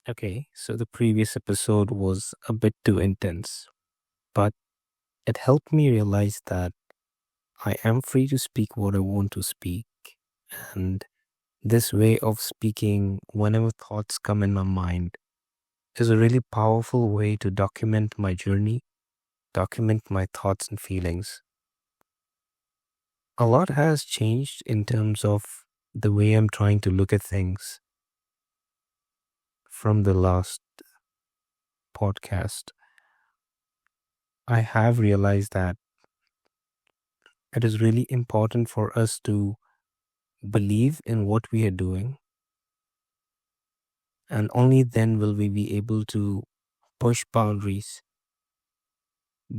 Okay, so the previous episode was a bit too intense, but it helped me realize that I am free to speak what I want to speak. And this way of speaking, whenever thoughts come in my mind, is a really powerful way to document my journey, document my thoughts and feelings. A lot has changed in terms of the way I'm trying to look at things from the last podcast. I have realized that it is really important for us to believe in what we are doing, and only then will we be able to push boundaries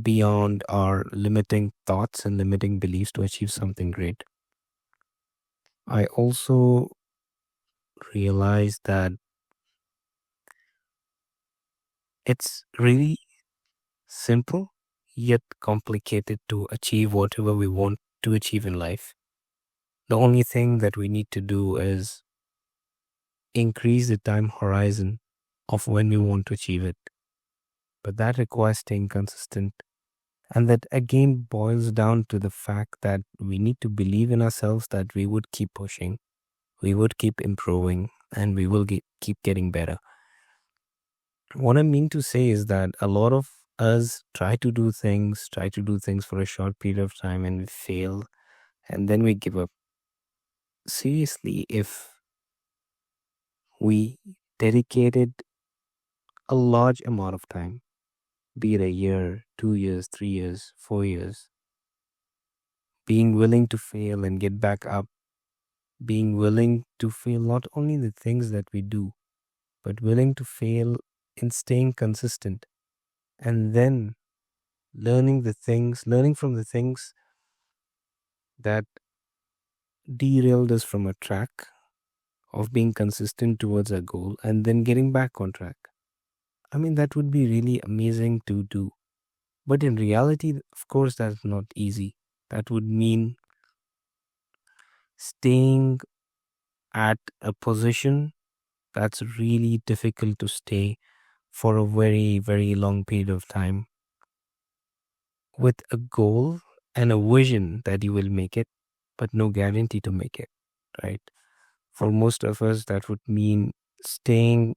beyond our limiting thoughts and limiting beliefs to achieve something great. I also realized that it's really simple yet complicated to achieve whatever we want to achieve in life. The only thing that we need to do is increase the time horizon of when we want to achieve it. But that requires staying consistent. And that again boils down to the fact that we need to believe in ourselves that we would keep pushing, we would keep improving, and we will keep getting better. What I mean to say is that a lot of us try to do things for a short period of time and we fail, and then we give up. Seriously, if we dedicated a large amount of time, be it a year, 2 years, 3 years, 4 years, being willing to fail and get back up, being willing to fail not only the things that we do, but willing to fail in staying consistent, and then learning from the things that derailed us from a track of being consistent towards our goal and then getting back on track. I mean, that would be really amazing to do. But in reality, of course, that's not easy. That would mean staying at a position that's really difficult to stay for a very, very long period of time with a goal and a vision that you will make it, but no guarantee to make it, right? For most of us, that would mean staying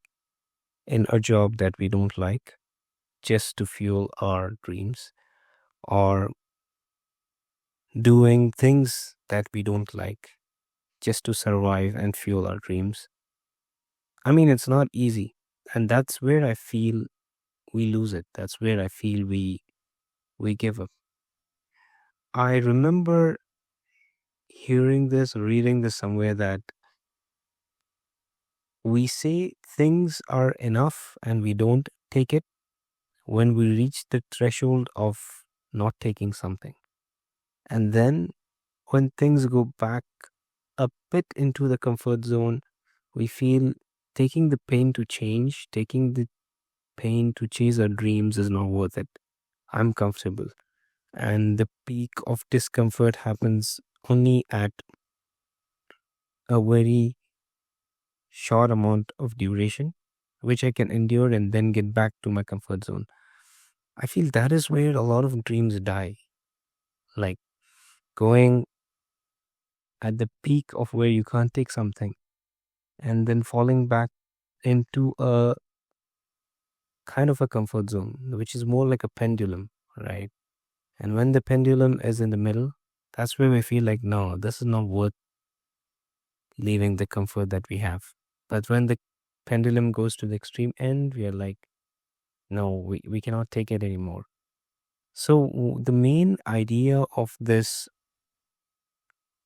in a job that we don't like just to fuel our dreams, or doing things that we don't like just to survive and fuel our dreams. I mean, it's not easy. And that's where I feel we lose it. That's where I feel we give up. I remember hearing this, reading this somewhere, that we say things are enough and we don't take it when we reach the threshold of not taking something. And then when things go back a bit into the comfort zone, we feel taking the pain to change, taking the pain to chase our dreams is not worth it. I'm comfortable. And the peak of discomfort happens only at a very short amount of duration, which I can endure and then get back to my comfort zone. I feel that is where a lot of dreams die. Like going at the peak of where you can't take something and then falling back into a kind of a comfort zone, which is more like a pendulum, right? And when the pendulum is in the middle, that's where we feel like, no, this is not worth leaving the comfort that we have. But when the pendulum goes to the extreme end, we are like, no, we cannot take it anymore. So, the main idea of this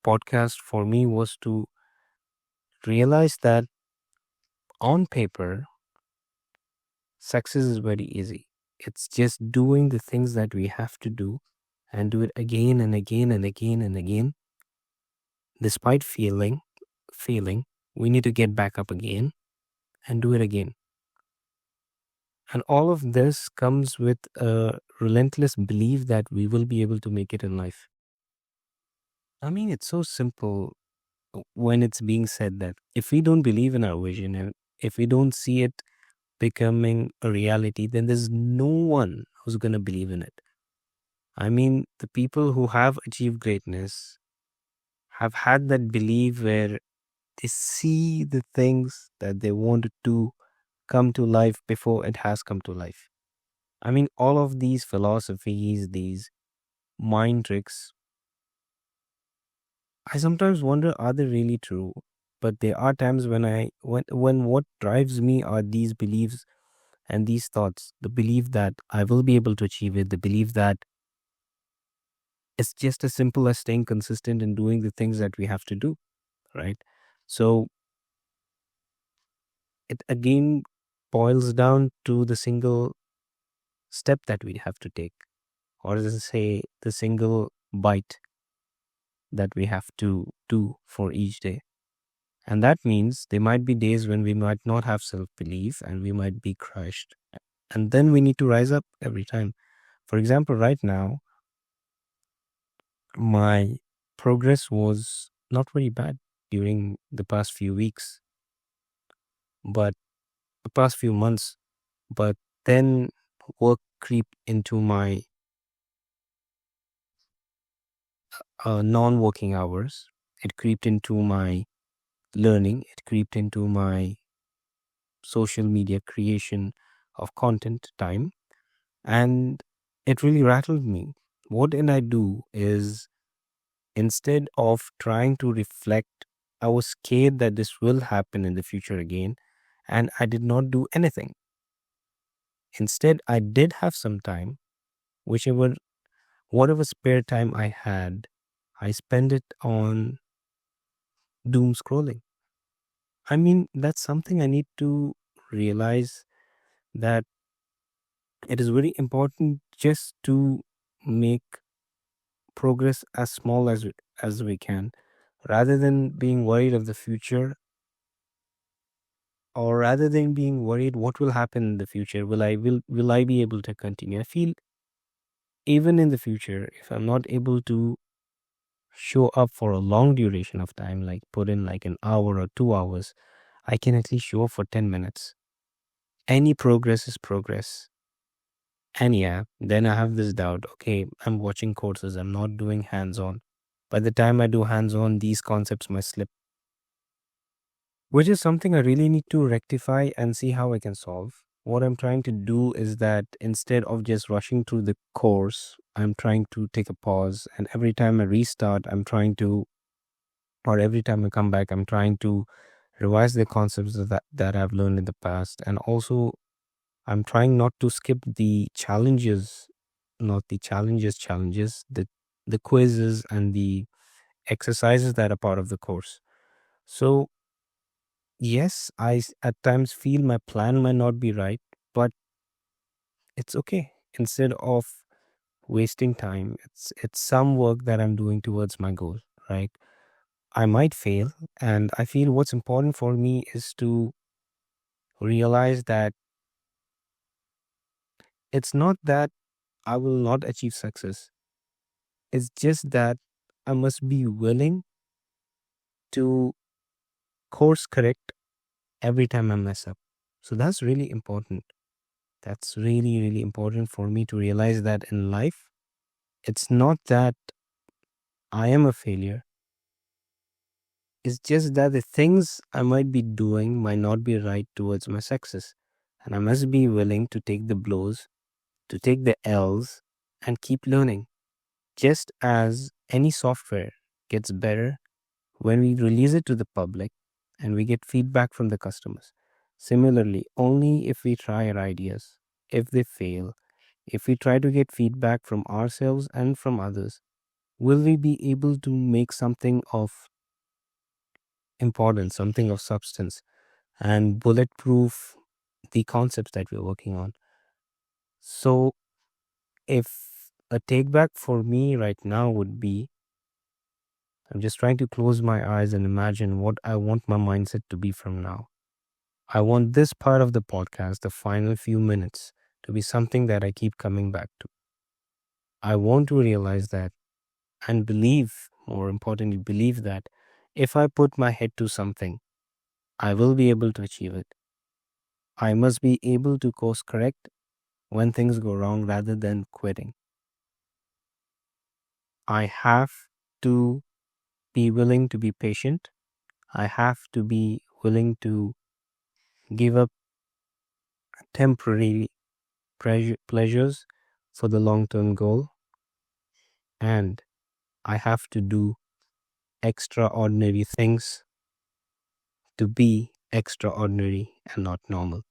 podcast for me was to realize that on paper, success is very easy. It's just doing the things that we have to do and do it again and again and again and again. Despite failing, we need to get back up again and do it again. And all of this comes with a relentless belief that we will be able to make it in life. I mean, it's so simple when it's being said that if we don't believe in our vision and if we don't see it becoming a reality, then there's no one who's going to believe in it. I mean, the people who have achieved greatness have had that belief where they see the things that they wanted to come to life before it has come to life. I mean, all of these philosophies, these mind tricks, I sometimes wonder, are they really true? But there are times when what drives me are these beliefs and these thoughts. The belief that I will be able to achieve it, the belief that it's just as simple as staying consistent and doing the things that we have to do, right? So it again boils down to the single step that we have to take, or let's say the single bite that we have to do for each day. And that means there might be days when we might not have self belief and we might be crushed. And then we need to rise up every time. For example, right now, my progress was not very bad during the past few weeks, but the past few months. But then work creeped into my non working hours. It creeped into my learning. It creeped into my social media creation of content time. And it really rattled me. What did I do is instead of trying to reflect, I was scared that this will happen in the future again, and I did not do anything. Instead, I did have some time, whichever, whatever spare time I had, I spent it on doom scrolling. I mean, that's something I need to realize that it is very important just to make progress as small as we can rather than being worried of the future, or rather than being worried what will happen in the future. Will I be able to continue? I feel even in the future, if I'm not able to show up for a long duration of time, like put in like an hour or 2 hours, I can at least show up for 10 minutes. Any progress is progress. And yeah, then I have this doubt. Okay, I'm watching courses, I'm not doing hands on. By the time I do hands on, these concepts might slip, which is something I really need to rectify and see how I can solve. What I'm trying to do is that instead of just rushing through the course, I'm trying to take a pause. And every time I restart, or every time I come back, I'm trying to revise the concepts that I've learned in the past. And also, I'm trying not to skip the challenges, not the challenges, the quizzes and the exercises that are part of the course. So, yes, at times feel my plan might not be right, but it's okay. Instead of wasting time, it's some work that I'm doing towards my goal, right? I might fail, and I feel what's important for me is to realize that it's not that I will not achieve success. It's just that I must be willing to course correct every time I mess up. So that's really important. That's really, really important for me to realize that in life, it's not that I am a failure. It's just that the things I might be doing might not be right towards my success. And I must be willing to take the blows, to take the L's, and keep learning. Just as any software gets better when we release it to the public and we get feedback from the customers. Similarly, only if we try our ideas, if they fail, if we try to get feedback from ourselves and from others, will we be able to make something of importance, something of substance, and bulletproof the concepts that we're working on. So, if a take back for me right now would be, I'm just trying to close my eyes and imagine what I want my mindset to be from now. I want this part of the podcast, the final few minutes, to be something that I keep coming back to. I want to realize that and believe, more importantly, believe that if I put my head to something, I will be able to achieve it. I must be able to course correct when things go wrong rather than quitting. I have to be willing to be patient. I have to be willing to give up temporary pleasures for the long term goal. And I have to do extraordinary things to be extraordinary and not normal.